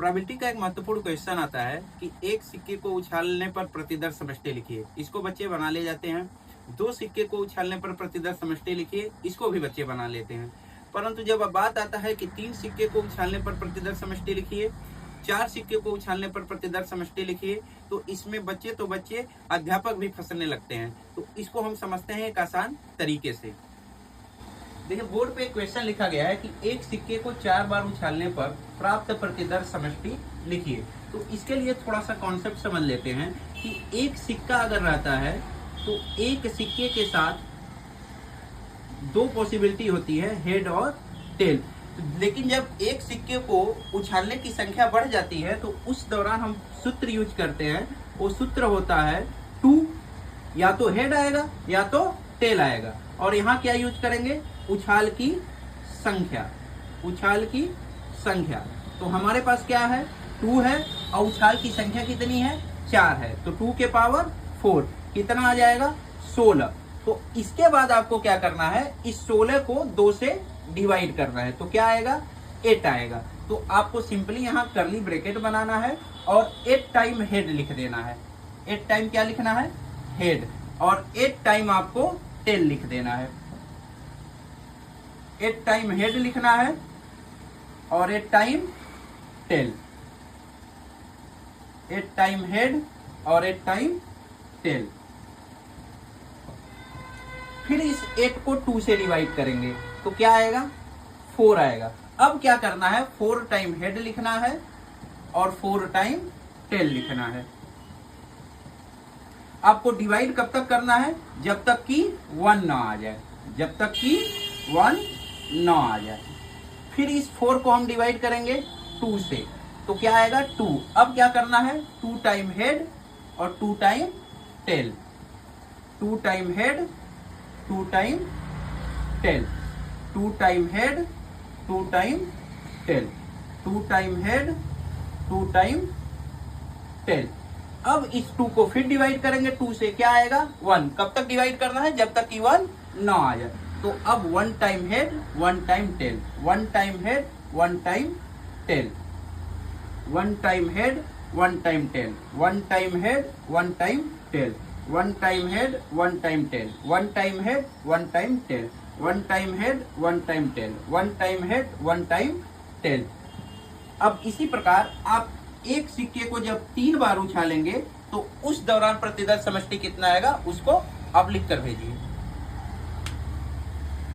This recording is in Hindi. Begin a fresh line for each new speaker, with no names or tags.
प्रोबेबिलिटी का एक महत्वपूर्ण क्वेश्चन आता है कि एक सिक्के को उछालने पर प्रतिदर्श समष्टि लिखिए। इसको बच्चे बना ले जाते हैं। दो सिक्के को उछालने पर प्रतिदर्श समष्टि लिखिए, इसको भी बच्चे बना लेते हैं। परंतु जब अब बात आता है कि तीन सिक्के को उछालने पर प्रतिदर्श समष्टि लिखिए, चार सिक्के को उछालने पर प्रतिदर्श समष्टि लिखिए, तो इसमें बच्चे अध्यापक भी फंसने लगते हैं। तो इसको हम समझते हैं एक आसान तरीके से। देखिए, बोर्ड पे एक क्वेश्चन लिखा गया है कि एक सिक्के को 4 बार उछालने पर प्राप्त प्रतिदर्श समष्टि लिखिए। तो इसके लिए थोड़ा सा कॉन्सेप्ट समझ लेते हैं कि एक सिक्का अगर रहता है तो एक सिक्के के साथ दो पॉसिबिलिटी होती है, हेड और टेल। लेकिन जब एक सिक्के को उछालने की संख्या बढ़ जाती है तो उस दौरान हम सूत्र यूज करते हैं। वो सूत्र होता है 2, या तो हेड आएगा या तो टेल आएगा। और यहाँ क्या यूज करेंगे? उछाल की संख्या। उछाल की संख्या तो हमारे पास क्या है? 2 है और उछाल की संख्या कितनी है? 4 है। तो 2 के पावर 4 कितना आ जाएगा? 16। तो इसके बाद आपको क्या करना है? इस 16 को 2 से डिवाइड करना है। तो क्या आएगा? 8 आएगा। तो आपको सिंपली यहाँ कर्ली ब्रैकेट बनाना है और 8 टाइम हेड लिख देना है। 8 टाइम क्या लिखना है? हेड। और 8 टाइम आपको टेल लिख देना है। 8 टाइम हेड लिखना है और 8 टाइम टेल। 8 टाइम हेड और 8 टाइम टेल। फिर इस 8 को 2 से डिवाइड करेंगे तो क्या आएगा? 4 आएगा। अब क्या करना है? 4 टाइम हेड लिखना है और 4 टाइम टेल लिखना है। आपको डिवाइड कब तक करना है? जब तक कि 1 ना आ जाए। जब तक कि 1 ना आ जाए। फिर इस 4 को हम डिवाइड करेंगे 2 से, तो क्या आएगा? 2। अब क्या करना है? 2 टाइम हेड और 2 time tail. 2 time head, 2 time tail. 2 time head, 2 time tail. 2 time head, 2 time tail. अब इस 2 को फिर डिवाइड करेंगे 2 से, क्या आएगा? 1। कब तक डिवाइड करना है? जब तक कि 1 ना आ जाए। तो अब 1 time head, 1 time tail. 1 time head, 1 time tail. 1 time head, 1 time tail. 1 time head, 1 time tail. 1 time head, 1 time tail. 1 time head, 1 time tail. 1 time head, 1 time tail. 1 time head, 1 time tail. अब इसी प्रकार आप एक सिक्के को जब 3 बार उछालेंगे तो उस दौरान प्रतिदर्श समष्टि कितना आएगा, उसको आप लिख कर भेजिए।